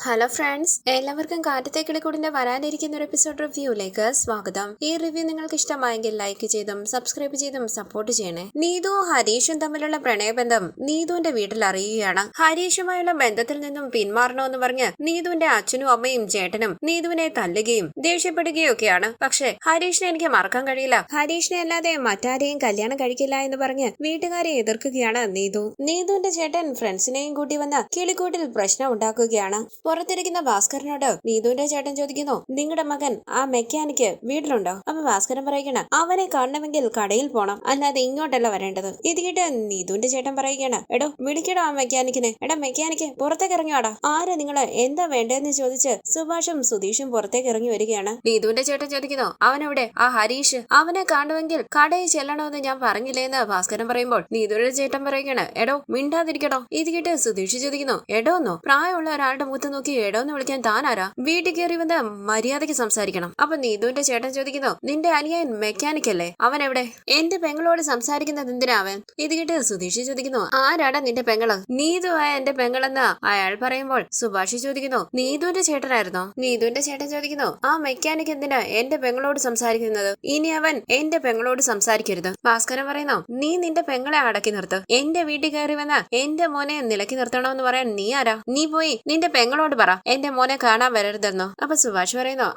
Hello friends, എല്ലാവർക്കും കാറ്റത്തെ കിളിക്കൂടിന്റെ വരാനിരിക്കുന്ന ഒരു എപ്പിസോഡ് റിവ്യൂയിലേക്ക് സ്വാഗതം. ഈ റിവ്യൂ നിങ്ങൾക്ക് ഇഷ്ടമായെങ്കിൽ ലൈക്ക് ചെയ്തും സബ്സ്ക്രൈബ് ചെയ്തും സപ്പോർട്ട് ചെയ്യണേ. നീതുവും ഹരീഷും തമ്മിലുള്ള പ്രണയബന്ധം നീതുവിന്റെ വീട്ടിൽ അറിയുകയാണ്. ഹരീഷുമായുള്ള ബന്ധത്തിൽ നിന്നും പിന്മാറണമെന്ന് പറഞ്ഞ് നീതുവിന്റെ അച്ഛനും അമ്മയും ചേട്ടനും നീതുവിനെ തല്ലുകയും ദേഷ്യപ്പെടുകയും ഒക്കെയാണ്. പക്ഷെ ഹരീഷിനെ എനിക്ക് മറക്കാൻ കഴിയില്ല. ഹരീഷിനെ അല്ലാതെ മറ്റാരെയും കല്യാണം കഴിക്കില്ല എന്ന് പറഞ്ഞ് വീട്ടുകാരെ എതിർക്കുകയാണ് നീതു. നീതുവിന്റെ ചേട്ടൻ ഫ്രണ്ട്സിനെയും കൂട്ടി വന്ന് കിളിക്കൂട്ടിൽ പ്രശ്നം ഉണ്ടാക്കുകയാണ്. പുറത്തിരിക്കുന്ന ഭാസ്കരനോട് നീതുവിന്റെ ചേട്ടൻ ചോദിക്കുന്നു, നിങ്ങളുടെ മകൻ ആ മെക്കാനിക്ക് വീട്ടിലുണ്ടോ? അപ്പൊ ഭാസ്കരൻ പറയുകയാണ്, അവനെ കാണണമെങ്കിൽ കടയിൽ പോണം, അല്ലാതെ ഇങ്ങോട്ടല്ല വരേണ്ടത്. ഇത് കേട്ട് നീതുവിന്റെ ചേട്ടൻ പറയുകയാണ്, എടോ വിളിക്കടോ ആ മെക്കാനിക്കിനെ. എടാ മെക്കാനിക്ക് പുറത്തേക്ക് ഇറങ്ങിയോടാ. ആരാ നിങ്ങള്, എന്താ വേണ്ടതെന്ന് ചോദിച്ച് സുഭാഷും സുധീഷും പുറത്തേക്ക് ഇറങ്ങി വരികയാണ്. നീതുവിന്റെ ചേട്ടൻ ചോദിക്കുന്നു, അവനെവിടെ? ആ ഹരീഷ്. അവനെ കാണുമെങ്കിൽ കടയിൽ ചെല്ലണമെന്ന് ഞാൻ പറഞ്ഞില്ലേന്ന് ഭാസ്കരൻ പറയുമ്പോൾ നീതുവിന്റെ ചേട്ടൻ പറയുകയാണ്, എടോ മിണ്ടാതിരിക്കടോ. ഇത് കേട്ട് സുധീഷ് ചോദിക്കുന്നു, എടോന്നോ? പ്രായമുള്ള ഒരാളുടെ മുഖത്ത് നോക്കി എടോന്ന് വിളിക്കാൻ താനാരാ? വീട്ടിൽ കയറി വന്ന് മര്യാദയ്ക്ക് സംസാരിക്കണം. അപ്പൊ നീതുവിന്റെ ചേട്ടൻ ചോദിക്കുന്നു, നിന്റെ അനിയൻ മെക്കാനിക് അല്ലേ? അവൻ എവിടെ? എന്റെ പെങ്ങളോട് സംസാരിക്കുന്നത് എന്തിനാ അവൻ? ഇത് കേട്ട് സുധീഷ് ചോദിക്കുന്നു, ആരാടാ നിന്റെ പെങ്ങള്? നീതുവായ എന്റെ പെങ്ങളെന്ന് അയാൾ പറയുമ്പോൾ സുഭാഷ് ചോദിക്കുന്നു, നീതുവിന്റെ ചേട്ടനായിരുന്നോ? നീതുവിന്റെ ചേട്ടൻ ചോദിക്കുന്നു, ആ മെക്കാനിക് എന്തിനാ എന്റെ പെങ്ങളോട് സംസാരിക്കുന്നത്? ഇനി അവൻ എന്റെ പെങ്ങളോട് സംസാരിക്കരുത്. ഭാസ്കരൻ പറയുന്നു, നീ നിന്റെ പെങ്ങളെ അടക്കി നിർത്ത്. എന്റെ വീട്ടിൽ കയറി വന്ന എന്റെ മോനെ നിലക്കി നിർത്തണമെന്ന് പറയാൻ നീ ആരാ? നീ പോയി നിന്റെ പെങ്ങളോട് പറ എന്റെ മോനെ കാണാൻ വരരുതെന്നോ. അപ്പൊ സുഭാഷ് പറയുന്നു,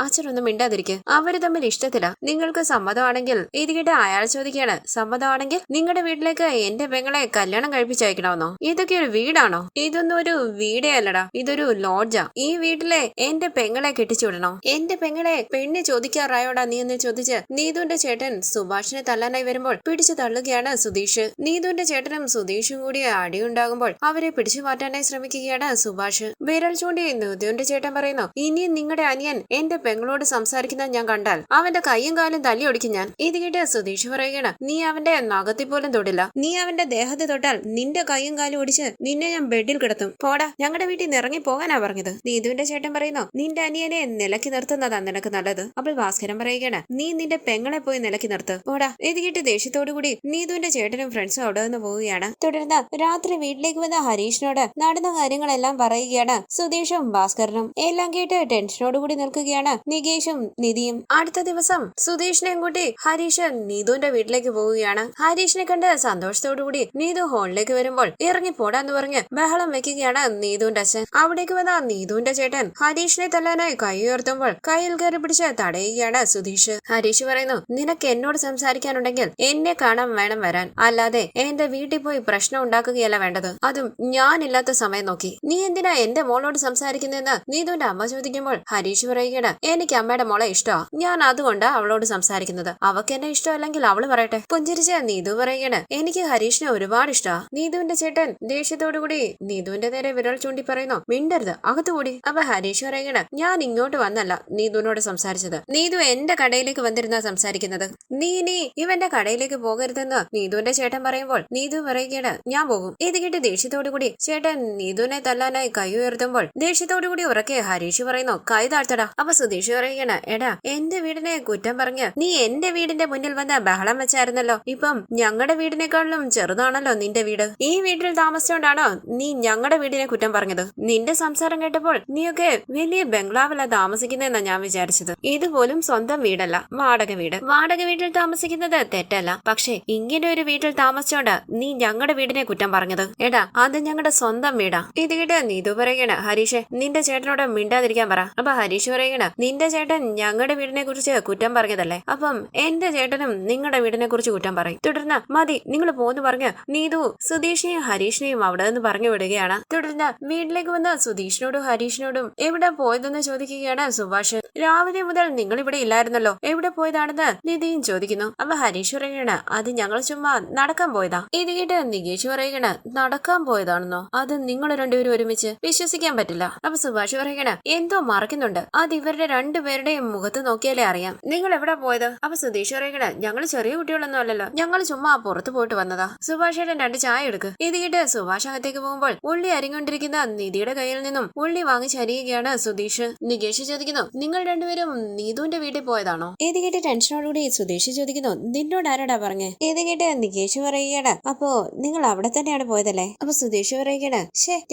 അച്ഛനൊന്നും മിണ്ടാതിരിക്കുക. അവര് തമ്മിൽ ഇഷ്ടത്തില്ല. നിങ്ങൾക്ക് സമ്മതമാണെങ്കിൽ. ഇത് കേട്ട് അയാൾ ചോദിക്കുകയാണ്, സമ്മതമാണെങ്കിൽ നിങ്ങളുടെ വീട്ടിലേക്ക് എന്റെ പെങ്ങളെ കല്യാണം കഴിപ്പിച്ചയക്കണമെന്നോ? ഇതൊക്കെ ഒരു വീടാണോ? ഇതൊന്നും ഒരു വീടേ അല്ലടാ, ഇതൊരു ലോഡ്ജാ. ഈ വീട്ടിലെ എന്റെ പെങ്ങളെ കെട്ടിച്ചുവിടണോ? എന്റെ പെങ്ങളെ പെണ്ണ് ചോദിക്കാറായോടാ നീ എന്ന് ചോദിച്ച് നീതുവിന്റെ ചേട്ടൻ സുഭാഷിനെ തല്ലാനായി വരുമ്പോൾ പിടിച്ചു തള്ളുകയാണ് സുധീഷ്. നീതുവിന്റെ ചേട്ടനും സുധീഷും കൂടി അടിയുണ്ടാകുമ്പോൾ അവരെ പിടിച്ചു മാറ്റാനായി ശ്രമിക്കുകയാണ് സുഭാഷ്. വിരൽ ചൂണ്ടി നീതുവിന്റെ ചേട്ടൻ പറയുന്നു, ഇനി നിങ്ങളുടെ അനിയൻ എന്റെ പെങ്ങളോട് സംസാരിക്കുന്നത് ഞാൻ കണ്ടാൽ അവന്റെ കൈയും കാലും തല്ലി ഒടിക്കും ഞാൻ. ഇത് കേട്ട് സുധീഷ് പറയുകയാണ്, നീ അവന്റെ നഖത്തിൽ പോലും തൊടില്ല. നീ അവന്റെ ദേഹത്ത് തൊട്ടാൽ നിന്റെ കൈയും കാലും ഒടിച്ച് നിന്നെ ഞാൻ ബെഡിൽ കിടത്തും. പോടാ, ഞങ്ങളുടെ വീട്ടിൽ നിന്ന് ഇറങ്ങി പോകാനാ പറഞ്ഞത്. നീതുവിന്റെ ചേട്ടൻ പറയുന്നു, നിന്റെ അനിയനെ നിലക്കി നിർത്തുന്നതാ നിനക്ക് നല്ലത്. അപ്പോൾ ഭാസ്കരൻ പറയുകയാണ്, നീ നിന്റെ പെങ്ങളെ പോയി നിലക്കി നിർത്ത്. പോടാ. ഇത് കേട്ട് ദേഷ്യത്തോടു കൂടി നീതുവിന്റെ ചേട്ടനും ഫ്രണ്ട്സും അവിടെ നിന്ന് പോവുകയാണ്. തുടർന്ന് രാത്രി വീട്ടിലേക്ക് വന്ന ഹരീഷിനോട് നടന്ന കാര്യങ്ങളെല്ലാം പറയുകയാണ് സുധീഷും ഭാസ്കരനും. എല്ലാം കേട്ട് ടെൻഷനോടുകൂടി നിൽക്കുകയാണ് നികേഷും നിധിയും. അടുത്ത ദിവസം സുധീഷിനെയും കൂട്ടി ഹരീഷ് നീതുവിന്റെ വീട്ടിലേക്ക് പോവുകയാണ്. ഹരീഷിനെ കണ്ട് സന്തോഷത്തോടുകൂടി നീതു ഹോളിലേക്ക് വരുമ്പോൾ ഇറങ്ങി പോടാന്ന് പറഞ്ഞ് ബഹളം വെക്കുകയാണ് നീതുവിന്റെ അച്ഛൻ. അവിടേക്ക് വന്ന നീതുവിന്റെ ചേട്ടൻ ഹരീഷിനെ തല്ലാനായി കൈ ഉയർത്തുമ്പോൾ കയ്യിൽ കയറി പിടിച്ച് തടയുകയാണ് സുധീഷ്. ഹരീഷ് പറയുന്നു, നിനക്ക് എന്നോട് സംസാരിക്കാനുണ്ടെങ്കിൽ എന്നെ കാണാൻ വേണം വരാൻ, അല്ലാതെ എന്റെ വീട്ടിൽ പോയി പ്രശ്നം ഉണ്ടാക്കുകയല്ല വേണ്ടത്. അതും ഞാനില്ലാത്ത സമയം നോക്കി. നീ എന്തിനാ എന്റെ മോളോട് സംസാരിക്കുന്നതെന്ന് നീതുവിന്റെ അമ്മ ചോദിക്കുമ്പോൾ ഹരീഷ് പറയുകയാണ്, എനിക്ക് അമ്മയുടെ മോളെ ഇഷ്ടമാ, ഞാൻ അതുകൊണ്ടാ അവളോട് സംസാരിക്കുന്നത്. അവക്ക് എന്നെ ഇഷ്ടമല്ലെങ്കിൽ അവള് പറയട്ടെ. പുഞ്ചിരിച്ച് നീതു പറയുകയാണ്, എനിക്ക് ഹരീഷിനെ ഒരുപാട് ഇഷ്ടമാ. നീതുവിന്റെ ചേട്ടൻ ദേഷ്യത്തോടുകൂടി നീതുവിന്റെ നേരെ വിരൽ ചൂണ്ടി പറയുന്നു, മിണ്ടരുത്, അകത്തുകൂടി. അപ്പൊ ഹരീഷ് പറയുകയാണ്, ഞാൻ ഇങ്ങോട്ട് വന്നല്ല നീതുവിനോട് സംസാരിച്ചത്. നീതു എന്റെ കടയിലേക്ക് വന്നിരുന്നാ സംസാരിക്കുന്നത്. നീ ഇനി ഇവന്റെ കടയിലേക്ക് പോകരുതെന്ന് നീതുവിന്റെ ചേട്ടൻ പറയുമ്പോൾ നീതു പറയുകയാണ്, ഞാൻ പോകും. ഇത് കേട്ട് ദേഷ്യത്തോടുകൂടി ചേട്ടൻ നീതുവിനെ തല്ലാനായി കൈ ഉയർത്തുമ്പോൾ ദേഷ്യത്തോടുകൂടി ഉറക്കെ ഹരീഷ് പറയുന്നു, കൈ താഴ്ത്തടാ. അപ്പൊ സുധീഷ് പറയുകയാണ്, എടാ എന്റെ വീടിനെ കുറ്റം പറഞ്ഞ് നീ എന്റെ വീടിന്റെ മുന്നിൽ വന്ന് ബഹളം വെച്ചായിരുന്നല്ലോ. ഇപ്പം ഞങ്ങളുടെ വീടിനേക്കാളും ചെറുതാണല്ലോ നിന്റെ വീട്. ഈ വീട്ടിൽ താമസിച്ചോണ്ടാണോ നീ ഞങ്ങളുടെ വീടിനെ കുറ്റം പറഞ്ഞത്? നിന്റെ സംസാരം കേട്ടപ്പോൾ നീയൊക്കെ വലിയ ബംഗ്ലാവിലാ താമസിക്കുന്നതെന്നാ ഞാൻ വിചാരിച്ചത്. ഇതുപോലും സ്വന്തം വീടല്ല, വാടക വീട്. വാടക വീട്ടിൽ താമസിക്കുന്നത് തെറ്റല്ല, പക്ഷെ ഇങ്ങനെ ഒരു വീട്ടിൽ താമസിച്ചോണ്ടാ നീ ഞങ്ങളുടെ വീടിനെ കുറ്റം പറഞ്ഞത്. എടാ അത് ഞങ്ങളുടെ സ്വന്തം വീടാ. ഇത് കേട്ട് നീതു പറയുകയാണ്, ഹരീഷ് നിന്റെ ചേട്ടനോട് മിണ്ടാതിരിക്കാൻ പറ. അപ്പൊ ഹരീഷ് പറയുകയാണ്, നിന്റെ ചേട്ടൻ ഞങ്ങളുടെ വീടിനെ കുറിച്ച് കുറ്റം പറഞ്ഞതല്ലേ, അപ്പം എന്റെ ചേട്ടനും നിങ്ങളുടെ വീടിനെ കുറിച്ച് കുറ്റം പറയും. തുടർന്ന് മതി നിങ്ങൾ പോന്ന് പറഞ്ഞ് നീതു സുധീഷിനെയും ഹരീഷിനെയും അവിടെ നിന്ന് പറഞ്ഞു വിടുകയാണ്. തുടർന്ന് വീട്ടിലേക്ക് വന്ന സുധീഷിനോടും ഹരീഷിനോടും എവിടെ പോയതെന്ന് ചോദിക്കുകയാണ് സുഭാഷ്. രാവിലെ മുതൽ നിങ്ങൾ ഇവിടെ ഇല്ലായിരുന്നല്ലോ, എവിടെ പോയതാണെന്ന് നിധിയും ചോദിക്കുന്നു. അപ്പൊ ഹരീഷ് പറയുകയാണ്, അത് ഞങ്ങൾ ചുമ്മാ നടക്കാൻ പോയതാ. ഇത് കേട്ട് നികേഷ് പറയുകയാണ്, നടക്കാൻ പോയതാണെന്നോ? അത് നിങ്ങൾ രണ്ടുപേരും ഒരുമിച്ച് വിശ്വസിക്കാൻ പറ്റില്ല. അപ്പൊ സുഭാഷ് പറയുകയാണ്, എന്തോ മറക്കുന്നുണ്ട്, അത് ഇവരുടെ രണ്ടുപേരുടെയും മുഖത്ത് നോക്കിയാലേ അറിയാം. നിങ്ങൾ എവിടെ പോയത്? അപ്പൊ സുധീഷ് പറയുകയാണ്, ഞങ്ങൾ ചെറിയ കുട്ടികളൊന്നും അല്ലല്ലോ, ഞങ്ങൾ ചുമ്മാ പുറത്തു പോയിട്ട് വന്നതാ. സുഭാഷേട്ടൻ 2 ചായ എടുക്ക്. ഇത് കേട്ട് സുഭാഷ് അകത്തേക്ക് പോകുമ്പോൾ ഉള്ളി അരിഞ്ഞുകൊണ്ടിരിക്കുന്ന നിധിയുടെ കയ്യിൽ നിന്നും ഉള്ളി വാങ്ങിച്ചരിയുകയാണ് സുധീഷ്. നികേഷ് ചോദിക്കുന്നു, നിങ്ങൾ രണ്ടുപേരും നീതുവിന്റെ വീട്ടിൽ പോയതാണോ? ഇത് കേട്ട് ടെൻഷനോടുകൂടി സുധീഷ് ചോദിക്കുന്നു, നിന്നോട് ആരാടാ പറഞ്ഞേ? ഇത് കേട്ട് നികേഷ് പറയുകയാണ്, അപ്പോ നിങ്ങൾ അവിടെ തന്നെയാണ് പോയതല്ലേ? അപ്പൊ സുധീഷ് പറയുകയാണ്,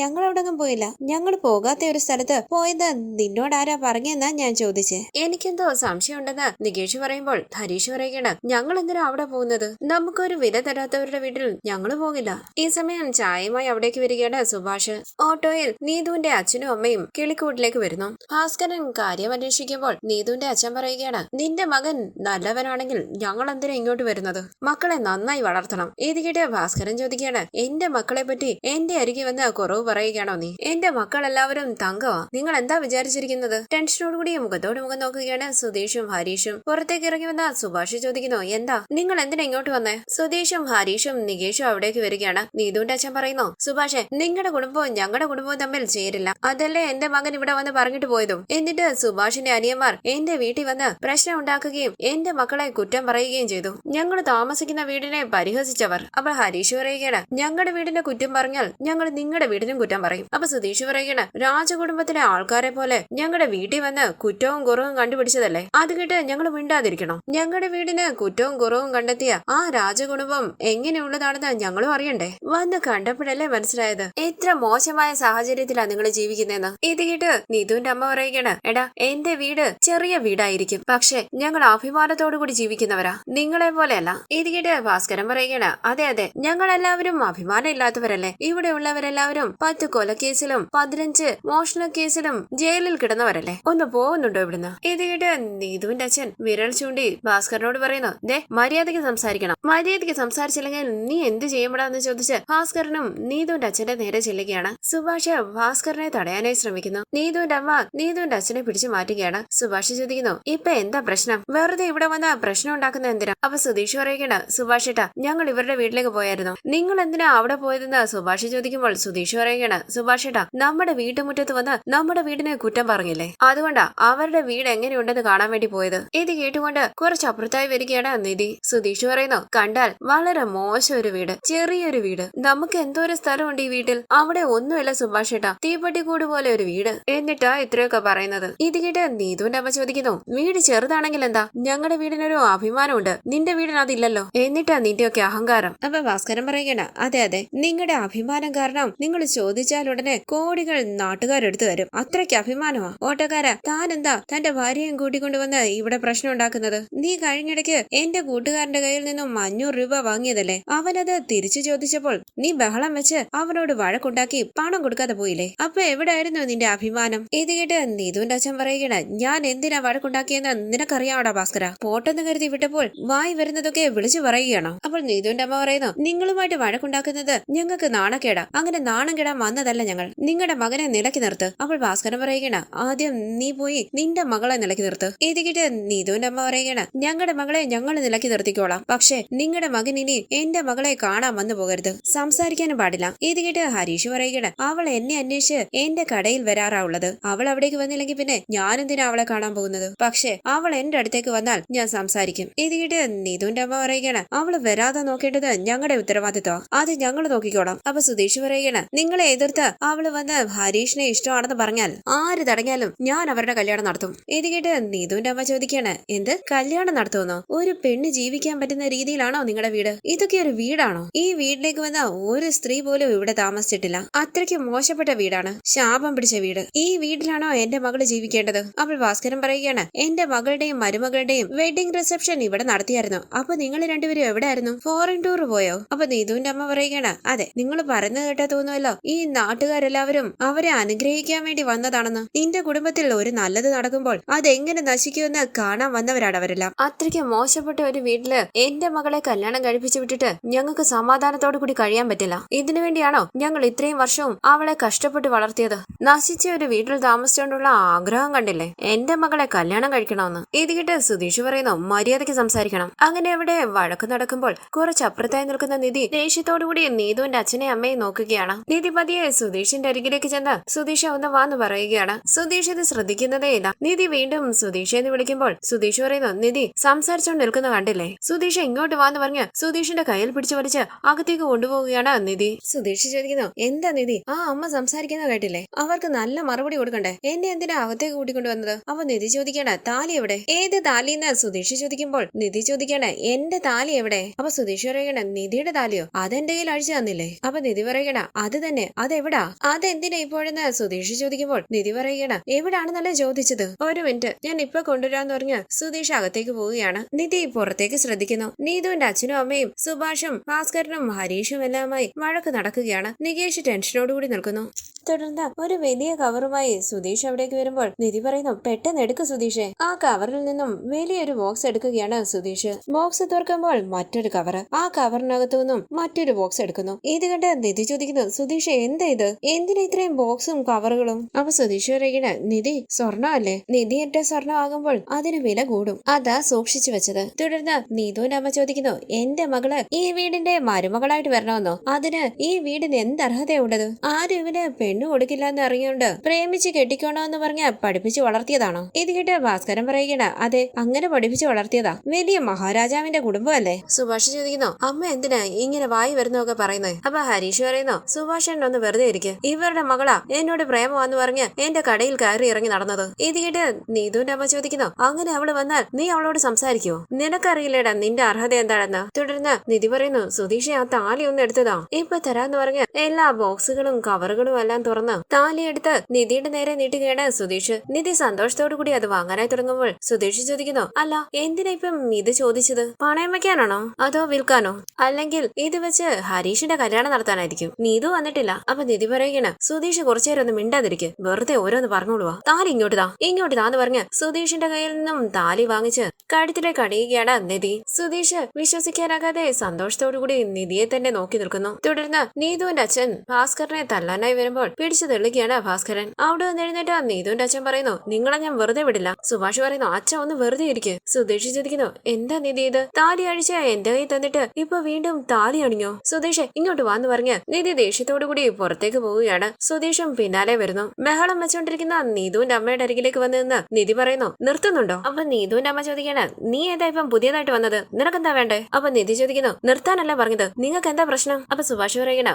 ഞങ്ങൾ അവിടെങ്ങും പോയില്ല, ഞങ്ങൾ പോകാത്ത ഒരു സ്ഥലത്ത് പോയത് നിന്നോട് ആരാ പറഞ്ഞെന്നാ ഞാൻ ചോദിച്ചേ. എനിക്കെന്തോ സംശയമുണ്ടെന്ന് നികേഷ് പറയുമ്പോൾ ഹരീഷ് പറയുകയാണ്, ഞങ്ങൾ എന്തിനാ അവിടെ പോകുന്നത്? നമുക്കൊരു വില തരാത്തവരുടെ വീട്ടിൽ ഞങ്ങൾ പോകില്ല. ഈ സമയം ചായയുമായി അവിടേക്ക് വരികയാണ് സുഭാഷ്. ഓട്ടോയിൽ നീതുവിന്റെ അച്ഛനും അമ്മയും കിളിക്കൂട്ടിലേക്ക് വരുന്നു. ഭാസ്കരൻ കാര്യം അന്വേഷിക്കുമ്പോൾ നീതുവിന്റെ അച്ഛൻ പറയുകയാണ്, നിന്റെ മകൻ നല്ലവനാണെങ്കിൽ ഞങ്ങൾ എന്തിനാ ഇങ്ങോട്ട് വരുന്നത്? മക്കളെ നന്നായി വളർത്തണം. ഇത് കേട്ട് ഭാസ്കരൻ ചോദിക്കുകയാണ്, എന്റെ മക്കളെ പറ്റി എന്റെ അരികെ വന്ന് കുറവ് പറയുകയാണോ നീ? എന്റെ മക്കളെല്ലാവരും തങ്കമാ, നിങ്ങൾ എന്താ വിചാരിച്ചിരിക്കുന്നത്? ടെൻഷനോടുകൂടി മുഖത്തോട് മുഖം നോക്കുകയാണ് സുധീഷും ഹരീഷും. പുറത്തേക്ക് ഇറങ്ങി വന്ന സുഭാഷ് ചോദിക്കുന്നു, എന്താ നിങ്ങൾ എന്തിനാ ഇങ്ങോട്ട് വന്നേ? സുധീഷും ഹരീഷും നികേഷും അവിടേക്ക് വരികയാണ്. നീതുവിന്റെ അച്ഛൻ പറയുന്നു, സുഭാഷെ, നിങ്ങളുടെ കുടുംബവും ഞങ്ങളുടെ കുടുംബവും തമ്മിൽ ചേരില്ല, അതല്ലേ എന്റെ മകൻ ഇവിടെ വന്ന് പറഞ്ഞിട്ട് പോയതും. എന്നിട്ട് സുഭാഷിന്റെ അനിയന്മാർ എന്റെ വീട്ടിൽ വന്ന് പ്രശ്നം ഉണ്ടാക്കുകയും എന്റെ മക്കളെ കുറ്റം പറയുകയും ചെയ്തു. ഞങ്ങൾ താമസിക്കുന്ന വീടിനെ പരിഹസിച്ചവർ. അപ്പൊ ഹരീഷ് പറയുകയാണ്, ഞങ്ങളുടെ വീടിന്റെ കുറ്റം പറഞ്ഞാൽ ഞങ്ങൾ നിങ്ങളുടെ വീടിനും കുറ്റം പറയും. അപ്പൊ സുധീഷ് പറയുകയാണ്, രാജകുടുംബത്തിലെ ആൾക്കാരെ പോലെ ഞങ്ങളുടെ വീട്ടിൽ വന്ന് കുറ്റവും കുറവും കണ്ടുപിടിച്ചതല്ലേ, അത് കേട്ട് ഞങ്ങൾ മിണ്ടാതിരിക്കണം? ഞങ്ങളുടെ വീടിന് കുറ്റവും കുറവും കണ്ടെത്തിയ ആ രാജകുടുംബം എങ്ങനെയുള്ളതാണെന്ന് ഞങ്ങളും അറിയണ്ടേ? വന്ന് കണ്ടപ്പോഴല്ലേ മനസ്സിലായത് എത്ര മോശമായ സാഹചര്യത്തിലാണ് നിങ്ങൾ ജീവിക്കുന്നതെന്ന്. ഇത് കേട്ട് നീതുവിന്റെ അമ്മ പറയുകയാണ്, എടാ, എന്റെ വീട് ചെറിയ വീടായിരിക്കും, പക്ഷെ ഞങ്ങൾ അഭിമാനത്തോടു കൂടി ജീവിക്കുന്നവരാ, നിങ്ങളെ പോലെയല്ല. ഇത് കേട്ട് ഭാസ്കരൻ പറയുകയാണ്, അതെ അതെ, ഞങ്ങൾ എല്ലാവരും അഭിമാനം ഇല്ലാത്തവരല്ലേ. ഇവിടെ ഉള്ളവരെല്ലാവരും 10 കൊലക്കേസിലും 15 മോഷണ കേസിലും ജയിലിൽ കിടന്നവരല്ലേ. ഒന്ന് പോകുന്നുണ്ടോ ഇവിടുന്ന്? ഇത് കേട്ട് നീതുവിന്റെ അച്ഛൻ വിരൽ ചൂണ്ടി ഭാസ്കരനോട് പറയുന്നു, ദേ, മര്യാദയ്ക്ക് സംസാരിക്കണം. മര്യാദയ്ക്ക് സംസാരിച്ചില്ലെങ്കിൽ നീ എന്ത് ചെയ്യുമ്പോഴാന്ന് ചോദിച്ച് ഭാസ്കരനും നീതുവിന്റെ അച്ഛന്റെ നേരെ ചെല്ലുകയാണ്. സുഭാഷ് ഭാസ്കരനെ തടയാനായി ശ്രമിക്കുന്നു. നീതുവിന്റെ അമ്മ നീതുവിന്റെ അച്ഛനെ പിടിച്ചു മാറ്റുകയാണ്. സുഭാഷ് ചോദിക്കുന്നു, ഇപ്പൊ എന്താ പ്രശ്നം? വെറുതെ ഇവിടെ വന്ന പ്രശ്നം ഉണ്ടാക്കുന്ന എന്തിനാ? അപ്പൊ സുധീഷ് പറയുകയാണ്, സുഭാഷ് ഏട്ടാ, ഞങ്ങൾ ഇവരുടെ വീട്ടിലേക്ക് പോയായിരുന്നു, നിങ്ങൾ എന്തിനാ അവിടെ പോയതെന്ന് സുഭാഷ് ചോദിക്കുമ്പോൾ സുധീഷ് പറയുകയാണ്, സുഭാഷ് ഏട്ടാ, നമ്മുടെ വീട്ടുമുറ്റത്ത് വന്ന് നമ്മുടെ വീടിനെ കുറ്റം പറഞ്ഞില്ലേ, അതുകൊണ്ടാ അവരുടെ വീട് എങ്ങനെയുണ്ടെന്ന് കാണാൻ വേണ്ടി പോയത്. ഇത് കേട്ടുകൊണ്ട് കുറച്ച് അപ്പുറത്തായി വരികയാണ് നിധി. സുധീഷ് പറയുന്നു, കണ്ടാൽ വളരെ മോശം ഒരു വീട്, ചെറിയൊരു വീട്, നമുക്ക് എന്തോരം സ്ഥലമുണ്ട് ഈ വീട്ടിൽ, അവിടെ ഒന്നുമില്ല സുഭാഷ് ഏട്ടാ, തീപ്പെട്ടിക്കൂട് പോലെ ഒരു വീട്, എന്നിട്ടാ ഇത്രയൊക്കെ പറയുന്നത്. ഇത് കേട്ട് നീതുവിന്റെ അമ്മ ചോദിക്കുന്നു, വീട് ചെറുതാണെങ്കിൽ എന്താ, ഞങ്ങളുടെ വീടിനൊരു അഭിമാനമുണ്ട്, നിന്റെ വീടിന് അതില്ലല്ലോ, എന്നിട്ടാ നിന്റെയൊക്കെ അഹങ്കാരം. അപ്പൊ ഭാസ്കരൻ പറയുകയാണ്, അതെ അതെ, നിങ്ങളുടെ അഭിമാനം കാരണം നിങ്ങൾ ചോദിച്ചാൽ ഉടനെ കോടികൾ നാട്ടുകാരെടുത്തു തരും, അത്രയ്ക്ക് അഭിമാനമാ. ഓട്ടക്കാര, താൻ എന്താ തന്റെ ഭാര്യയും കൂട്ടിക്കൊണ്ടുവന്ന് ഇവിടെ പ്രശ്നം ഉണ്ടാക്കുന്നത്? നീ കഴിഞ്ഞിടയ്ക്ക് എന്റെ കൂട്ടുകാരന്റെ കയ്യിൽ നിന്നും 500 രൂപ വാങ്ങിയതല്ലേ, അവനത് തിരിച്ചു ചോദിച്ചപ്പോൾ നീ ബഹളം വെച്ച് അവനോട് വഴക്കുണ്ടാക്കി പണം കൊടുക്കാതെ പോയില്ലേ, അപ്പൊ എവിടെയായിരുന്നു നിന്റെ അഭിമാനം? ഇത് കേട്ട് നീതുവിന്റെ അച്ഛൻ പറയുകയാണ്, ഞാൻ എന്തിനാ വഴക്കുണ്ടാക്കിയെന്ന് നിനക്കറിയാവടാ ഭാസ്കര, പോട്ടെന്ന് കരുതി വിട്ടപ്പോൾ വായി വരുന്നതൊക്കെ വിളിച്ചു പറയുകയാണോ? അപ്പോൾ നീതുവിന്റെ അമ്മ പറയുന്നു, നിങ്ങളുമായിട്ട് വഴക്കുണ്ടാക്കുന്നത് ഞങ്ങൾക്ക് നാണക്കേടാ, അങ്ങനെ നാണം കെടാൻ വന്നതല്ല ഞങ്ങൾ, നിങ്ങളുടെ മകനെ നിലക്കി നിർത്ത്. അപ്പോൾ ഭാസ്കരൻ പറയുകയാണ്, ആദ്യം നീ പോയി നിന്റെ മകളെ നിലക്കി നിർത്ത്. ഇത് കേട്ട് നീതുവിന്റെ അമ്മ പറയുകയാണ്, ഞങ്ങളുടെ മകളെ ഞങ്ങൾ നിലക്കി നിർത്തിക്കോളാം, പക്ഷെ നിങ്ങളുടെ മകൻ ഇനി എന്റെ മകളെ കാണാൻ വന്നു പോകരുത്, സംസാരിക്കാനും പാടില്ല. ഇത് കേട്ട് ഹരീഷ് പറയുകയാണ്, അവൾ എന്നെ അന്വേഷിച്ച് എന്റെ കടയിൽ വരാറാവുള്ളത്, അവൾ അവിടേക്ക് വന്നില്ലെങ്കിൽ പിന്നെ ഞാൻ എന്തിനാ അവളെ കാണാൻ പോകുന്നത്, പക്ഷെ അവൾ എന്റെ അടുത്തേക്ക് വന്നാൽ ഞാൻ സംസാരിക്കും. ഇത് കേട്ട് നീതുവിന്റെ അമ്മ പറയുകയാണ്, അവള് വരാതെ നോക്കേണ്ടത് ഞങ്ങളുടെ ഉത്തരവാദിത്വം, അത് ഞങ്ങൾ നോക്കിക്കോളാം. അപ്പൊ സുധീഷ് പറയുകയാണ്, നിങ്ങളെ എതിർത്ത് അവള് വന്ന് ഹരീഷിനെ ഇഷ്ടമാണെന്ന് പറഞ്ഞാൽ ആര് തടഞ്ഞാലും ഞാൻ അവരുടെ കല്യാണം നടത്തും. ഇത് കേട്ട് നീതുവിന്റെ അമ്മ ചോദിക്കുകയാണ്, എന്ത് കല്യാണം നടത്തുമെന്നോ? ഒരു പെണ്ണ് ജീവിക്കാൻ പറ്റുന്ന രീതിയിലാണോ നിങ്ങളുടെ വീട്? ഇതൊക്കെ ഒരു വീടാണോ? ഈ വീട്ടിലേക്ക് വന്ന ഒരു സ്ത്രീ പോലും ഇവിടെ താമസിച്ചിട്ടില്ല, അത്രയ്ക്ക് മോശപ്പെട്ട വീടാണ്, ശാപം പിടിച്ച വീട്. ഈ വീട്ടിലാണോ എന്റെ മകള് ജീവിക്കേണ്ടത്? അപ്പോൾ ഭാസ്കരൻ പറയുകയാണ്, എന്റെ മകളുടെയും മരുമകളുടെയും വെഡിങ് റിസപ്ഷൻ ഇവിടെ നടത്തിയായിരുന്നു, അപ്പൊ നിങ്ങൾ രണ്ടുപേരും എവിടെയായിരുന്നു? ഫോറിൻ ടൂർ പോയോ? അപ്പൊ നീതുവിന്റെ അമ്മ പറയുകയാണ്, അതെ, നിങ്ങൾ പറയുന്നത് കേട്ടാ തോന്നുമല്ലോ ഈ നാട്ടുകാരെല്ലാവരും അവരെ അനുഗ്രഹിക്കാൻ വേണ്ടി വന്നതാണെന്ന്. നിന്റെ കുടുംബത്തിൽ ഒരു നല്ലത് നടക്കുമ്പോൾ അതെങ്ങനെ നശിക്കുമെന്ന് കാണാൻ വന്നവരാണ് അവരെല്ലാം. അത്രയ്ക്ക് മോശപ്പെട്ട ഒരു വീട്ടില് എന്റെ മകളെ കല്യാണം കഴിപ്പിച്ചു വിട്ടിട്ട് ഞങ്ങൾക്ക് സമാധാനത്തോടു കൂടി കഴിയാൻ പറ്റില്ല. ഇതിനു വേണ്ടിയാണോ ഞങ്ങൾ ഇത്രയും വർഷവും അവളെ കഷ്ടപ്പെട്ട് വളർത്തിയത്? നശിച്ച ഒരു വീട്ടിൽ താമസിച്ചുകൊണ്ടുള്ള ആഗ്രഹം കണ്ടില്ലേ എന്റെ മകളെ കല്യാണം കഴിക്കണമെന്ന്. ഇത് കേട്ട് സുധീഷ് പറയുന്നു, മര്യാദയ്ക്ക് സംസാരിക്കണം. അങ്ങനെ അവിടെ വഴക്ക് നടക്കുമ്പോൾ കുറച്ചപ്പുറത്തായി നിൽക്കുന്ന നിധി ദേഷ്യത്തോടുകൂടി നീതുവിന്റെ അച്ഛനെ അമ്മയെ നോക്കുകയാണ്. നിധി പതിയെ സുധീഷിന്റെ അരികിലേക്ക് ചെന്ന് സുധീഷ് ഒന്ന് വാന്ന് പറയുകയാണ്. സുധീഷ് ഇത് ശ്രദ്ധിക്കുന്നതേയില്ല. നിധി വീണ്ടും സുധീഷ് എന്ന് വിളിക്കുമ്പോൾ സുധീഷ് പറയുന്നു, നിധി സംസാരിച്ചോണ്ട് നിൽക്കുന്ന കണ്ടില്ലേ? സുധീഷ് ഇങ്ങോട്ട് വാന്ന് പറഞ്ഞ് സുധീഷിന്റെ കയ്യിൽ പിടിച്ചു വലിച്ച് അകത്തേക്ക് കൊണ്ടുപോവുകയാണ് നിധി. സുധീഷ് ചോദിക്കുന്നു, എന്താ നിധി, ആ അമ്മ സംസാരിക്കുന്ന കേട്ടില്ലേ? അവർക്ക് നല്ല മറുപടി കൊടുക്കണ്ടേ? എന്നെ എന്തിനാ അകത്തേക്ക് കൂട്ടിക്കൊണ്ടു വന്നത്? അപ്പൊ നിധി ചോദിക്കണ താലി എവിടെ? ഏത് താലിന്ന് സുധീഷ് ചോദിക്കുമ്പോൾ നിധി ചോദിക്കണ എന്റെ താലി എവിടെ? അപ്പൊ സുധീഷ് പറയണ നിധിയുടെ താലിയോ? അതെന്റെ കയ്യിൽ അഴിച്ചു തന്നില്ലേ? അപ്പൊ നിധി പറയണ അത് തന്നെ, അതെവിടാ? അതെന്തിനാ ഇപ്പോഴെന്ന് സുധീഷ് ചോദിക്കുമ്പോൾ നിധി പറയണ എവിടാണെന്നല്ലേ ചോദിച്ചത്? ഒരു മിനിറ്റ്, ഞാൻ ഇപ്പൊ കൊണ്ടുവരാന്ന് പറഞ്ഞ് സുധീഷ് അകത്തേക്ക് പോവുകയാണ്. നിധി പുറത്തേക്ക് ശ്രദ്ധിക്കുന്നു. നീതുവിന്റെ അച്ഛനും അമ്മയും സുഭാഷും ഭാസ്കരനും ഹരീഷും എല്ലാമായി വഴക്ക് നടക്കുകയാണ്. നികേഷ് ടെൻഷനോടുകൂടി നിൽക്കുന്നു. തുടർന്ന് ഒരു വലിയ കവറുമായി സുധീഷ് അവിടേക്ക് വരുമ്പോൾ നിധി പറയുന്നു പെട്ടെന്ന് എടുക്ക് സുധീഷേ. ആ കവറിൽ നിന്നും വലിയൊരു ബോക്സ് എടുക്കുകയാണ് സുധീഷ്. ബോക്സ് തുറക്കുമ്പോൾ മറ്റൊരു കവർ, ആ കവറിനകത്തു നിന്നും മറ്റൊരു ബോക്സ് എടുക്കുന്നു. ഇത് കണ്ട് നിധി ചോദിക്കുന്നു സുധീഷ് എന്താ ഇത്? എന്തിനാ ഇത്രയും ബോക്സും കവറുകളും? അപ്പൊ സുധീഷ് പറയുന്ന നിധി സ്വർണ്ണമല്ലേ, നിധി എന്റെ സ്വർണ്ണമാകുമ്പോൾ അതിന് വില കൂടും, അതാ സൂക്ഷിച്ചു വെച്ചത്. തുടർന്ന് നീതുവിന്റെ അമ്മ ചോദിക്കുന്നു എന്റെ മകള് ഈ വീടിന്റെ മരുമകളായിട്ട് വരണമെന്നോ? അതിന് ഈ വീടിന് എന്ത് അർഹതയുള്ളത്? ആരും ഇവന് പെണ്ണു കൊടുക്കില്ല എന്ന് അറിയുകൊണ്ട് പ്രേമിച്ച് കെട്ടിക്കോണമെന്ന് പറഞ്ഞ പഠിപ്പിച്ച് വളർത്തിയതാണോ? ഇത് കേട്ട് ഭാസ്കരൻ പറയുകയാണ് അതെ, അങ്ങനെ പഠിപ്പിച്ച് വളർത്തിയതാ. വലിയ മഹാരാജാവിന്റെ കുടുംബമല്ലേ? സുഭാഷ് ചോദിക്കുന്നു അമ്മ എന്തിനാ ഇങ്ങനെ വായി വരുന്നൊക്കെ പറയുന്നത്? അപ്പൊ ഹരീഷ് പറയുന്നു സുഭാഷൻ ഒന്ന് വെറുതെ ഇരിക്കുക, ഇവരുടെ മകളാ എന്നോട് പ്രേമമാന്ന് പറഞ്ഞ് എന്റെ കടയിൽ കയറി ഇറങ്ങി നടന്നത്. ഇത് കേട്ട് നീതുവിന്റെ അമ്മ ചോദിക്കുന്നു അങ്ങനെ അവള് വന്നാൽ നീ അവളോട് സംസാരിക്കുവോ? നിനക്കറിയില്ലേടാ നിന്റെ അർഹത എന്താണെന്ന്. തുടർന്ന് നിധി പറയുന്നു സുധീഷ് ആ താലി ഒന്ന് എടുത്തതാ, ഇപ്പൊ തരാന്ന് പറഞ്ഞ് എല്ലാ ബോക്സുകളും കവറുകളും എല്ലാം തുറന്ന് താലിയെടുത്ത് നിധിയുടെ നേരെ നീട്ടുകയാണ് സുധീഷ്. നിധി സന്തോഷത്തോടു കൂടി അത് വാങ്ങാനായി തുടങ്ങുമ്പോൾ സുധീഷ് ചോദിക്കുന്നു അല്ല എന്തിനാ ഇപ്പം ഇത് ചോദിച്ചത്? പണയം വെക്കാനാണോ അതോ വിൽക്കാനോ? അല്ലെങ്കിൽ ഇത് വെച്ച് ഹരീഷിന്റെ കല്യാണം നടത്താനായിരിക്കും? നീതു വന്നിട്ടില്ല. അപ്പൊ നിധി പറയുകയാണ് സുധീഷ് കുറച്ചേരം ഒന്ന് മിണ്ടാതിരിക്കും, വെറുതെ ഓരോന്ന് പറഞ്ഞോളുവാ. താലി ഇങ്ങോട്ട് താന്ന് പറഞ്ഞ് സുധീഷിന്റെ കയ്യിൽ നിന്നും താലി വാങ്ങിച്ച് കഴുത്തിലേക്ക് അണിയുകയാണ് നിധി. സുധീഷ് വിശ്വസിക്കാനാകാതെ സന്തോഷത്തോടു കൂടി നിധിയെ തന്നെ നോക്കി നിൽക്കുന്നു. തുടർന്ന് നീതുവിന്റെ അച്ഛൻ ഭാസ്കരനെ തല്ലാനായി വരുമ്പോൾ പിടിച്ചു തെള്ളുകയാണ് ഭാസ്കരൻ. അവിടെ നിന്ന് എഴുന്നേറ്റ് നീതുവിന്റെ അച്ഛൻ പറയുന്നു നിങ്ങളെ ഞാൻ വെറുതെ വിടില്ല. സുഭാഷ് പറയുന്നു അച്ഛൻ ഒന്ന് വെറുതെ ഇരിക്ക്. സുധീഷ് ചോദിക്കുന്നു എന്താ നിധി ഇത്? താലി അഴിച്ച എന്റെ കൈ തന്നിട്ട് ഇപ്പൊ വീണ്ടും താലി അണിഞ്ഞോ? സുധീഷ് ഇങ്ങോട്ട് വാന്ന് പറഞ്ഞ് നിധി ദേഷ്യത്തോടു കൂടി പുറത്തേക്ക് പോവുകയാണ്. സുധീഷും പിന്നാലെ വരുന്നു. ബഹളം വെച്ചോണ്ടിരിക്കുന്ന നീതുവിന്റെ അമ്മയുടെ അരികിലേക്ക് വന്നു നിന്ന് നിധി പറയുന്നു നിർത്തുന്നുണ്ടോ? അപ്പൊ നീതുവിന്റെ അമ്മ ചോദിക്കാണ് നീ ഏതാ ഇപ്പം പുതിയതായിട്ട് വന്നത്, നിനക്കെന്താ വേണ്ടേ? അപ്പൊ നിധി ചോദിക്കുന്നു നിർത്താനല്ല പറഞ്ഞത്, നിങ്ങൾക്ക് എന്താ പ്രശ്നം? അപ്പൊ സുഭാഷ് പറയണ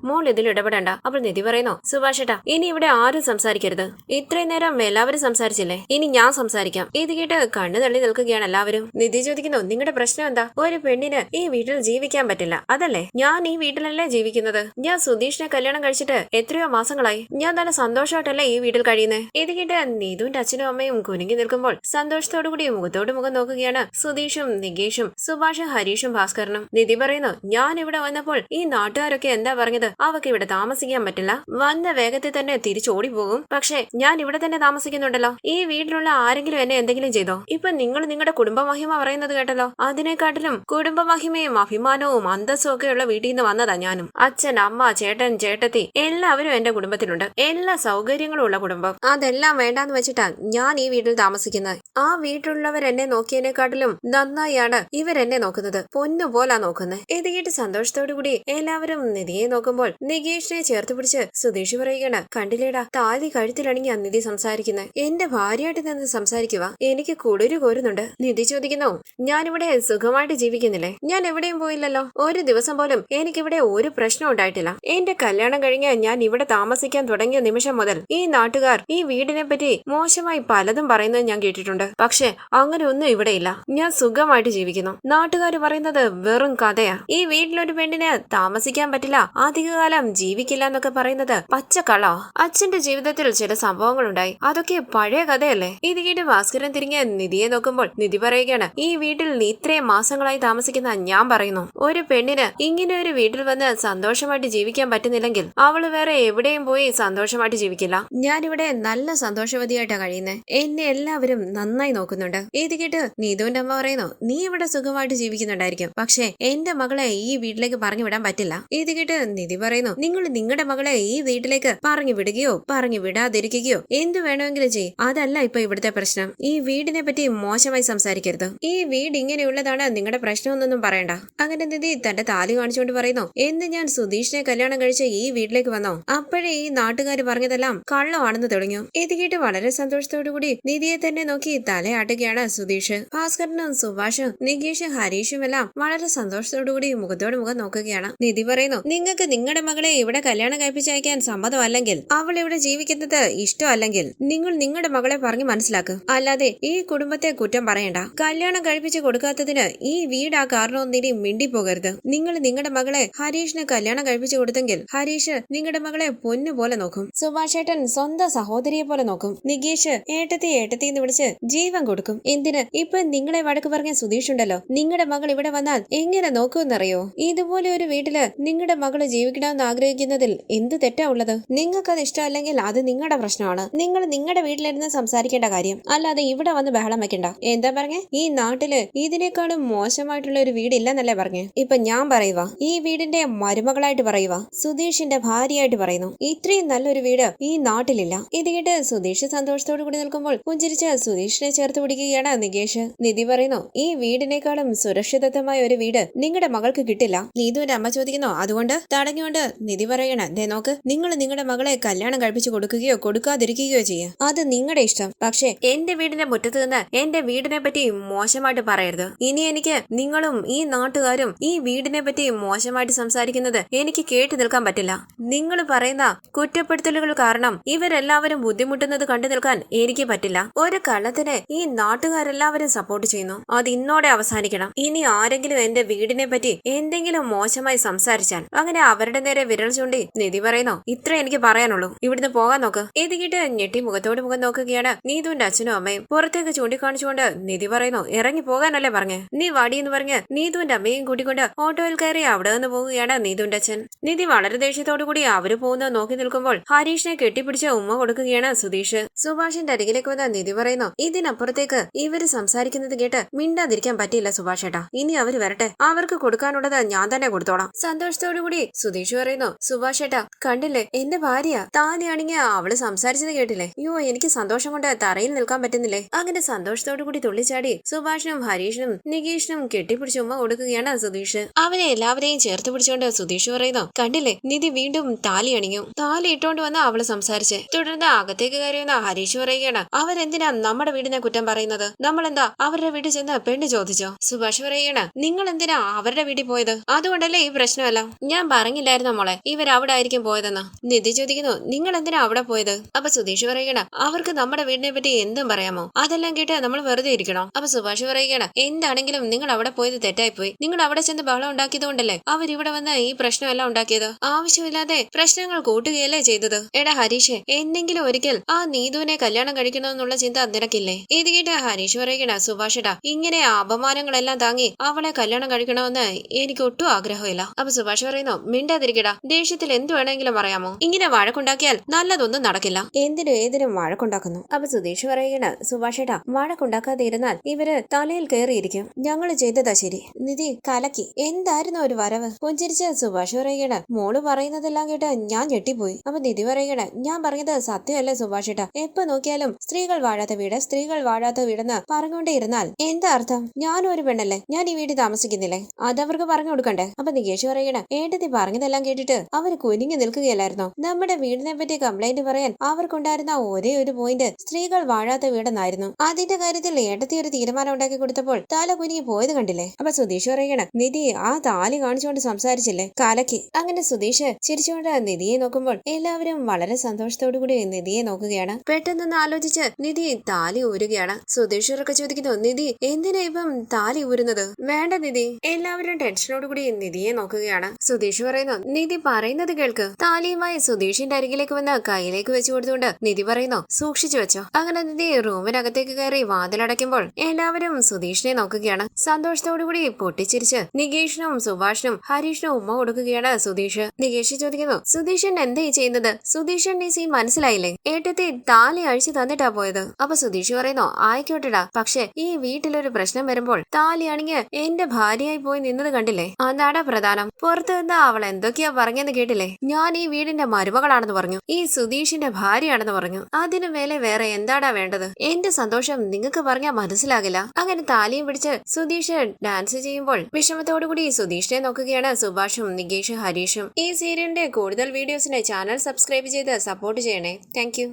മോൾ ഇതിൽ ഇടപെടണ്ട. അപ്പോൾ നിധി പറയുന്നു സുഭാഷേട്ടാ ഇനി ഇവിടെ ആരും സംസാരിക്കരുത്, ഇത്രയും നേരം എല്ലാവരും സംസാരിച്ചില്ലേ, ഇനി ഞാൻ സംസാരിക്കാം. ഇത് കേട്ട് കണ്ണു തള്ളി നിൽക്കുകയാണ് എല്ലാവരും. നിധി ചോദിക്കുന്നു നിങ്ങളുടെ പ്രശ്നം എന്താ? ഒരു പെണ്ണിന് ഈ വീട്ടിൽ ജീവിക്കാൻ പറ്റില്ല അതല്ലേ? ഞാൻ ഈ വീട്ടിലല്ലേ ജീവിക്കുന്നത്, ഞാൻ സുധീഷിനെ കല്യാണം കഴിച്ചിട്ട് എത്രയോ മാസങ്ങളായി, ഞാൻ നല്ല സന്തോഷമായിട്ടല്ലേ ഈ വീട്ടിൽ കഴിയുന്നേ. ഇത് കേട്ട് നീതുവിന്റെ അച്ഛനും അമ്മയും കുനിങ്ങി നിൽക്കുമ്പോൾ സന്തോഷത്തോടു കൂടി മുഖത്തോട് മുഖം നോക്കുകയാണ് സുധീഷും നികേഷും സുഭാഷും ഹരീഷും ഭാസ്കരനും. നിധി പറയുന്നു ഞാൻ ഇവിടെ വന്നപ്പോൾ ഈ നാട്ടുകാരൊക്കെ എന്താ പറഞ്ഞത്, അവക്ക് ഇവിടെ താമസിക്കാൻ പറ്റില്ല, വന്ന വേഗത്തിൽ തന്നെ തിരിച്ചോടി പോകും. പക്ഷെ ഞാൻ ഇവിടെ തന്നെ താമസിക്കുന്നുണ്ടല്ലോ, ഈ വീട്ടിലുള്ള ആരെങ്കിലും എന്നെ എന്തെങ്കിലും ചെയ്തോ? ഇപ്പൊ നിങ്ങൾ നിങ്ങളുടെ കുടുംബമഹിമ പറയുന്നത് കേട്ടല്ലോ, അതിനെക്കാട്ടിലും കുടുംബമഹിമയും അഭിമാനവും അന്തസ്സും ഒക്കെയുള്ള വീട്ടിൽ നിന്ന് വന്നതാ ഞാനും. അച്ഛൻ അമ്മ ചേട്ടൻ ചേട്ടത്തി എല്ലാവരും എന്റെ കുടുംബത്തിലുണ്ട്, എല്ലാ സൗകര്യങ്ങളും ഉള്ള കുടുംബം. അതെല്ലാം വേണ്ടാന്ന് വെച്ചിട്ടാ ഞാൻ ഈ വീട്ടിൽ താമസിക്കുന്നത്. ആ വീട്ടിലുള്ളവർ എന്നെ നോക്കിയതിനെക്കാട്ടിലും നന്നായാണ് ഇവരെന്നെ നോക്കുന്നത്, പൊന്നുപോലാ നോക്കുന്നത്. ഇത് കേട്ട് സന്തോഷത്തോടു കൂടി എല്ലാവരും നിധിയെ നോക്കുമ്പോൾ നികേഷിനെ ചേർത്ത് പിടിച്ച് സുധീഷ് പറയുകയാണ് കണ്ടില്ലേടാ താലി കഴുത്തിലണിഞ്ഞ നിധി സംസാരിക്കുന്നത്, എന്റെ ഭാര്യയായിട്ട് നിന്ന് സംസാരിക്കുക, എനിക്ക് കുളിര് കോരുന്നുണ്ട്. നിധി ചോദിക്കുന്നു ഞാനിവിടെ സുഖമായിട്ട് ജീവിക്കുന്നില്ലേ? ഞാൻ എവിടെയും പോയില്ലല്ലോ, ഒരു ദിവസം പോലും എനിക്കിവിടെ ഒരു പ്രശ്നം ഉണ്ടായിട്ടില്ല. എന്റെ കല്യാണം കഴിഞ്ഞ് ഞാൻ ഇവിടെ താമസിക്കാൻ തുടങ്ങിയ നിമിഷം മുതൽ ഈ നാട്ടുകാർ ഈ വീടിനെ പറ്റി മോശമായി പലതും പറയുന്നത് ഞാൻ കേട്ടിട്ടുണ്ട്. പക്ഷെ അങ്ങനെ ഒന്നും ഇവിടെ ഇല്ല, ഞാൻ സുഖമായിട്ട് ജീവിക്കുന്നു. നാട്ടുകാർ പറയുന്നത് വെറും കഥയാ. ഈ വീട്ടിലൊരു പെണ്ണിന് താമസിക്കാൻ പറ്റില്ല, അധികകാലം ജീവിക്കില്ല എന്നൊക്കെ പറയുന്നത് പച്ചക്കള്ളോ. അച്ഛന്റെ ജീവിതത്തിൽ ചില സംഭവങ്ങൾ ഉണ്ടായി, അതൊക്കെ പഴയ കഥയല്ലേ. ഇത് കേട്ട് ഭാസ്കരൻ തിരിഞ്ഞ് നിധിയെ നോക്കുമ്പോൾ നിധി പറയുകയാണ് ഈ വീട്ടിൽ ഇത്രയും മാസങ്ങളായി താമസിക്കുന്ന ഞാൻ പറയുന്നു, ഒരു പെണ്ണിന് ഇങ്ങനെ ഒരു വീട്ടിൽ വന്ന് സന്തോഷമായിട്ട് ജീവിക്കാൻ പറ്റുന്നില്ലെങ്കിൽ അവള് വേറെ എവിടെയും പോയി സന്തോഷമായിട്ട് ജീവിക്കില്ല. ഞാനിവിടെ നല്ല സന്തോഷവതിയായിട്ടാ കഴിയുന്നത്, എന്നെ എല്ലാവരും നന്നായി നോക്കുന്നുണ്ട്. ഇത് കേട്ട് നീതുവിന്റെ അമ്മ പറയുന്നു നീ ഇവിടെ സുഖമായിട്ട് ജീവിക്കുന്നുണ്ടായിരിക്കും, പക്ഷെ എന്റെ മകളെ ഈ വീട്ടിലേക്ക് പറഞ്ഞു വിടാൻ പറ്റില്ല. ഇത് കേട്ട് നിധി പറയുന്നു നിങ്ങൾ നിങ്ങളുടെ മകളെ ഈ വീട്ടിലേക്ക് പറഞ്ഞു വിടുകയോ പറഞ്ഞു വിടാതിരിക്കുകയോ എന്ത് വേണമെങ്കിലും ചെയ്യും, അതല്ല ഇപ്പൊ ഇവിടുത്തെ പ്രശ്നം. ഈ വീടിനെ പറ്റി മോശമായി സംസാരിക്കരുത്, ഈ വീട് ഇങ്ങനെയുള്ളതാണ് നിങ്ങളുടെ പ്രശ്നമൊന്നും പറയണ്ട. അങ്ങനെ നിധി തന്റെ താലി കാണിച്ചുകൊണ്ട് പറയുന്നു എന്ന് ഞാൻ സുധീഷിനെ കല്യാണം കഴിച്ച് ഈ വീട്ടിലേക്ക് വന്നോ, അപ്പോഴേ ഈ നാട്ടുകാർ പറഞ്ഞതെല്ലാം കള്ളമാണെന്ന് തെളിഞ്ഞു. ഇത് കേട്ട് വളരെ സന്തോഷത്തോടു കൂടി നിധിയെ തന്നെ നോക്കി തലയാട്ടുകയാണ് സുധീഷ്. ഭാസ്കരനും സുഭാഷും നികേഷും ഹരീഷും എല്ലാം വളരെ സന്തോഷത്തോടു കൂടി മുഖത്തോട് മുഖം നോക്കുകയാണ്. നിധി പറയുന്നു നിങ്ങൾക്ക് നിങ്ങളുടെ മകളെ ഇവിടെ കല്യാണം കഴിപ്പിച്ചയക്കാൻ സമ്മതമല്ലെങ്കിൽ, അവൾ ഇവിടെ ജീവിക്കുന്നത് ഇഷ്ടമല്ലെങ്കിൽ നിങ്ങൾ നിങ്ങളുടെ മകളെ പറഞ്ഞു മനസ്സിലാക്കുക. അല്ലാതെ ഈ കുടുംബത്തെ കുറ്റം പറയണ്ട. കല്യാണം കഴിപ്പിച്ച് കൊടുക്കാത്തതിന് ഈ വീട് ആ കാരണമൊന്നും ഇനി മിണ്ടിപ്പോകരുത്. നിങ്ങൾ നിങ്ങളുടെ മകളെ ഹരീഷിന് കല്യാണം കഴിപ്പിച്ചു കൊടുത്തെങ്കിൽ ഹരീഷ് നിങ്ങളുടെ മകളെ പൊന്നുപോലെ നോക്കും. സുഭാഷ് ഏട്ടൻ സ്വന്തം സഹോദരിയെ പോലെ നോക്കും. നികേഷ് ഏട്ടത്തി എന്ന് വിളിച്ച് ജീവൻ കൊടുക്കും. എന്തിന്? ഇപ്പൊ നിങ്ങളെ വഴക്ക് പറഞ്ഞ സുധീഷ് ഉണ്ടല്ലോ, നിങ്ങളുടെ മകൾ ഇവിടെ വന്നാൽ എങ്ങനെ നോക്കുമെന്നറിയോ? ഇതുപോലെ ഒരു വീട്ടില് നിങ്ങളുടെ മകള് ജീവിക്കണമെന്ന് ആഗ്രഹിക്കുന്നതിൽ എന്ത് തെറ്റാ ഉള്ളത്? നിങ്ങൾക്കത് ഇഷ്ടമല്ലെങ്കിൽ അത് നിങ്ങളുടെ പ്രശ്നമാണ്. നിങ്ങൾ നിങ്ങളുടെ വീട്ടിലിരുന്ന് സംസാരിക്കേണ്ട കാര്യം, അല്ലാതെ ഇവിടെ വന്ന് ബഹളം വെക്കണ്ട. എന്താ പറഞ്ഞേ? ഈ നാട്ടില് ഇതിനേക്കാളും മോശമായിട്ടുള്ള ഒരു വീടില്ലെന്നല്ലേ പറഞ്ഞേ? ഇപ്പൊ ഞാൻ പറയുക, ഈ വീടിന്റെ മരുമകളായിട്ട് പറയുക, സുധീഷിന്റെ ഭാര്യയായിട്ട് പറയുന്നു. ഇത്രയും നല്ലൊരു വീട് ഈ നാട്ടിലില്ല. ഇത് കേട്ട് സുധീഷ് സന്തോഷത്തോടു കൂടി നിൽക്കുമ്പോൾ പുഞ്ചിരിച്ച് സുധീഷിനെ ചേർത്ത് പിടിക്കുകയാണ് നികേഷ്. നിധി പറയുന്നു, ഈ വീടിനേക്കാളും സുരക്ഷിതത്വമായ ഒരു വീട് നിങ്ങളുടെ മകൾക്ക് കിട്ടില്ല. നീതുവിന്റെ അമ്മ ചോദിക്കുന്നു. അതുകൊണ്ട് തടഞ്ഞുകൊണ്ട് നിധി പറയണ, ദേ നോക്ക്, നിങ്ങൾ നിങ്ങളുടെ മകളെ കല്യാണം കഴിപ്പിച്ചു കൊടുക്കുകയോ കൊടുക്കാതിരിക്കുകയോ ചെയ്യുക, അത് നിങ്ങളുടെ ഇഷ്ടം. പക്ഷേ എന്റെ വീടിന്റെ മുറ്റത്ത് നിന്ന് എന്റെ വീടിനെ പറ്റി മോശമായിട്ട് പറയരുത്. ഇനി എനിക്ക് നിങ്ങളും ഈ നാട്ടുകാരും ഈ വീടിനെ പറ്റി മോശമായിട്ട് സംസാരിക്കുന്നത് എനിക്ക് കേട്ടു നിൽക്കാൻ പറ്റില്ല. നിങ്ങൾ പറയുന്ന കുറ്റപ്പെടുത്തലുകൾ കാരണം ഇവരെല്ലാവരും ബുദ്ധിമുട്ടുന്നത് കണ്ടു നിൽക്കാൻ എനിക്ക് പറ്റില്ല. ഒരു കള്ളത്തിന് ഈ നാട്ടുകാരെല്ലാവരും സപ്പോർട്ട് ചെയ്യുന്നു. അത് ഇന്നോടെ അവസാനിക്കണം. ഇനി ആരെങ്കിലും എന്റെ വീടിനെ പറ്റി എന്തെങ്കിലും മോശമായി സംസാരിച്ചാൽ അങ്ങനെ അവരുടെ നേരെ വിരൽ ചൂണ്ടി നിധി പറയുന്നു, ഇത്ര എനിക്ക് പറയാനുള്ളൂ, ഇവിടുന്ന് പോകാൻ നോക്ക്. ഇത് കേട്ട് ഞെട്ടി മുഖത്തോട് മുഖം നോക്കുകയാണ് നീതുവിന്റെ അച്ഛനും അമ്മയും. പുറത്തേക്ക് ചൂണ്ടിക്കാണിച്ചുകൊണ്ട് നിധി പറയുന്നു, ഇറങ്ങി പോകാനല്ലേ പറഞ്ഞ്? നീ വാടിയെന്ന് പറഞ്ഞ് നീതുവിന്റെ അമ്മയും കൂട്ടിക്കൊണ്ട് ഓട്ടോയിൽ കയറി അവിടെ നിന്ന് പോവുകയാണ് നീതുവിന്റെ അച്ഛൻ. നിധി വളരെ ദേഷ്യത്തോടു കൂടി അവര് പോകുന്നത് നോക്കി നിൽക്കുമ്പോൾ ഹരീഷിനെ കെട്ടിപ്പിടിച്ച് ഉമ്മ കൊടുക്കുകയാണ് സുധീഷ്. സുഭാഷിന്റെ അരികിലേക്ക് വന്ന നിധി പറയുന്നു, ഇതിനപ്പുറത്തേക്ക് ഇവര് സംസാരിക്കുന്നത് കേട്ട് മിണ്ടാതിരിക്കാൻ പറ്റില്ല സുഭാഷ് ഏട്ടാ. ഇനി അവര് വരട്ടെ, അവർക്ക് കൊടുക്കാനുള്ളത് ഞാൻ തന്നെ കൊടുത്തോളാം. സന്തോഷത്തോടു കൂടി സുധീഷ് പറയുന്നു, സുഭാഷ് ഏട്ടാ കണ്ടില്ലേ, എന്റെ ഭാര്യ താലിയാണെങ്കിൽ അവള് സംസാരിച്ചത് കേട്ടില്ലേ? അയ്യോ, എനിക്ക് സന്തോഷം കൊണ്ട് തറയിൽ നിൽക്കാൻ പറ്റുന്നില്ലേ? അങ്ങനെ സന്തോഷത്തോടു കൂടി തുള്ളിച്ചാടി സുഭാഷിനും ഹരീഷിനും നികേഷിനും കെട്ടിപ്പിടിച്ച് ഉമ്മ കൊടുക്കുകയാണ് സുധീഷ്. അവരെ എല്ലാവരെയും ചേർത്ത് പിടിച്ചുകൊണ്ട് സുധീഷ് പറയുന്നു, കണ്ടില്ലേ, നിധി വീണ്ടും താലി അണിഞ്ഞു. താലി ഇട്ടോണ്ട് വന്ന അവള് സംസാരിച്ച്. തുടർന്ന് അകത്തേക്ക് കയറിയുന്ന ഹരീഷ് പറയുകയാണ്, അവരെന്തിനാ നമ്മുടെ വീടിനെ കുറ്റം പറയുന്നത്? നമ്മളെന്താ അവരുടെ വീട്ടിൽ ചെന്ന് പെണ്ണ് ചോദിച്ചോ? സുഭാഷ് പറയുകയാണ്, നിങ്ങൾ എന്തിനാ അവരുടെ വീട്ടിൽ പോയത്? അതുകൊണ്ടല്ലേ ഈ പ്രശ്നമല്ല. ഞാൻ പറഞ്ഞില്ലായിരുന്നോ മോളെ ഇവരവിടെ ആയിരിക്കും പോയതെന്ന്? നിധി ചോദിക്കുന്നു, നിങ്ങൾ എന്തിനാ അവിടെ പോയത്? അപ്പൊ സുധീഷ് പറയുകയാണ്, അവർക്ക് നമ്മുടെ വീടിനെ പറ്റി എന്തും പറയാമോ? അതെല്ലാം കേട്ട് നമ്മൾ വെറുതെ ഇരിക്കണോ? അപ്പൊ സുഭാഷ് പറയുകയാണ്, എന്താണെങ്കിലും നിങ്ങൾ അവിടെ പോയത് തെറ്റായിപ്പോയി. നിങ്ങൾ അവിടെ ചെന്ന് ബഹളം ഉണ്ടാക്കിയത് കൊണ്ടല്ലേ അവരിവിടെ വന്ന് ഈ പ്രശ്നമെല്ലാം ഉണ്ടാക്കിയത്. ആവശ്യമില്ലാതെ പ്രശ്നങ്ങൾ കൂട്ടുകയല്ലേ ചെയ്തത്. എടാ ഹരീഷ്, എന്തെങ്കിലും ഒരിക്കൽ ആ നീതുവിനെ കല്യാണം കഴിക്കണമെന്നുള്ള ചിന്ത നിനക്കില്ലേ? ഇത് കേട്ട് ഹരീഷ് പറയുകയാണ്, സുഭാഷേട്ടാ ഇങ്ങനെ അപമാനങ്ങളെല്ലാം താങ്ങി അവളെ കല്യാണം കഴിക്കണമെന്ന് എനിക്ക് ഒട്ടും ആഗ്രഹമില്ല. അപ്പൊ സുഭാഷ് പറയുന്നു, മിണ്ടാതിരിക്കടാ, ദേഷ്യത്തിൽ എന്ത് വേണമെങ്കിലും പറയാമോ? ഇങ്ങനെ വഴക്കുണ്ടാക്കിയാൽ നല്ലതൊന്നും നടക്കില്ല. എന്തിനും ഏതിനും വഴക്കുണ്ടാക്കുന്നു. അപ്പൊ സുധീഷ് പറയുകയാണ്, സുഭാഷേട്ടാ വഴക്കുണ്ടാക്കാതെ ഇരുന്നാൽ ഇവര് തലയിൽ കയറിയിരിക്കും. ഞങ്ങള് ചെയ്തതാ ശരി. നിധി കലക്കി. എന്തായിരുന്നു ഒരു വരവ്? പുഞ്ചിരിച്ച് സുഭാഷ് പറയുകയാണ്, മോള് പറയുന്നതെല്ലാം കേട്ട് ഞാൻ ഞെട്ടിപ്പോയി. അപ്പൊ നിധി പറയുകയാണ്, ഞാൻ പറഞ്ഞത് സത്യമല്ലേ സുഭാഷേട്ടാ? എപ്പോ നോക്കിയാലും സ്ത്രീകൾ വാഴാത്ത വീട്, സ്ത്രീകൾ വാഴാത്ത വീടെന്ന് പറഞ്ഞുകൊണ്ടേ ഇരുന്നാൽ എന്താ അർത്ഥം? ഞാനും ഒരു പെണ്ണല്ലേ, ഞാൻ ഈ വീട്ടിൽ താമസിക്കുന്നില്ലേ? അതവർക്ക് പറഞ്ഞു കൊടുക്കണ്ടേ? അപ്പൊ നികേഷ് പറയണേ, ഏട്ടത്തി പറഞ്ഞതെല്ലാം കേട്ടിട്ട് അവര് കുനിഞ്ഞു നിൽക്കുകയല്ലായിരുന്നോ? നമ്മുടെ വീടിനെ പറ്റി കംപ്ലൈന്റ് പറയാൻ അവർക്കുണ്ടായിരുന്ന ഒരേ ഒരു പോയിന്റ് സ്ത്രീകൾ വാഴാത്ത വീടെന്നായിരുന്നു. അതിന്റെ കാര്യത്തിൽ ഏട്ടത്തി ഒരു തീരുമാനം ഉണ്ടാക്കി കൊടുത്തപ്പോൾ തല കുനിഞ്ഞു പോയത് കണ്ടില്ലേ? അപ്പൊ സുധീഷ് പറയണ, നിധി ആ താലി കാണിച്ചുകൊണ്ട് സംസാരിച്ചില്ലേ, കലക്കി. അങ്ങനെ സുധീഷ് ചിരിച്ചുകൊണ്ട് നിധിയെ നോക്കുമ്പോൾ എല്ലാവരും വളരെ സന്തോഷത്തോടു കൂടി നിധിയെ നോക്കുകയാണ്. പെട്ടെന്ന് ആലോചിച്ച് നിധി താലി ഊരുകയാണ്. സുധീഷ് ചോദിക്കുന്നു, നിധി എന്തിനാ ഇപ്പം താലി ഊരുന്നത്? വേണ്ട നിധി. എല്ലാവരും ടെൻഷനോടുകൂടി നിധിയെ നോക്കുകയാണ്. സുധീഷ് പറയുന്നു, നിധി പറയുന്നത് കേൾക്ക്. താലിയുമായി സുധീഷിന്റെ അരികിലേക്ക് വന്ന് കയ്യിലേക്ക് വെച്ചു കൊടുത്തുകൊണ്ട് നിധി പറയുന്നു, സൂക്ഷിച്ചു വെച്ചോ. അങ്ങനെ നിധി റൂമിനകത്തേക്ക് കയറി വാതിലടയ്ക്കുമ്പോൾ എല്ലാവരും സുധീഷിനെ നോക്കുകയാണ്. സന്തോഷത്തോടുകൂടി പൊട്ടിച്ചിരിച്ച് നികേഷിനും സുഭാഷിനും ഹരീഷിനും ഉമ്മ കൊടുക്കുകയാണ് സുധീഷ്. നികേഷ് ചോദിക്കുന്നു, സുധീഷൻ എന്താ ഈ ചെയ്യുന്നത്? സുധീഷൻ ഈ സീൻ മനസ്സിലായില്ലേ? ഏട്ടത്തി താലി അഴിച്ചു തന്നിട്ടാ പോയത്. അപ്പൊ സുധീഷ് പറയുന്നു, ആയിക്കോട്ടെടാ, പക്ഷെ ഈ വീട്ടിലൊരു പ്രശ്നം വരുമ്പോൾ താലി അണിഞ്ഞ് എന്റെ ഭാര്യയായി പോയി നിന്നത് കണ്ടില്ലേ? അതാടാ പ്രധാനം. പുറത്തു നിന്ന് അവൾ എന്തൊക്കെയാ പറഞ്ഞെന്ന് കേട്ടില്ലേ? ഞാൻ ഈ വീടിന്റെ മരുമകളാണെന്ന് പറഞ്ഞു, ഈ സുധീഷിന്റെ ഭാര്യയാണെന്ന് പറഞ്ഞു. അതിനു മേലെ വേറെ എന്താടാ വേണ്ടത്? എന്റെ സന്തോഷം നിങ്ങൾക്ക് പറഞ്ഞാൽ മനസ്സിലാകില്ല. അങ്ങനെ താലിയും പിടിച്ച് സുധീഷ് ഡാൻസ് ചെയ്യുമ്പോൾ വിഷമത്തോടുകൂടി സുധീഷിനെ നോക്കുകയാണ് സുഭാഷും നികേഷ് ഹരീഷും. ഈ സീരിയലിന്റെ കൂടുതൽ വീഡിയോസിന് ചാനൽ സബ്സ്ക്രൈബ് ചെയ്ത് സപ്പോർട്ട് ചെയ്യണേ. താങ്ക്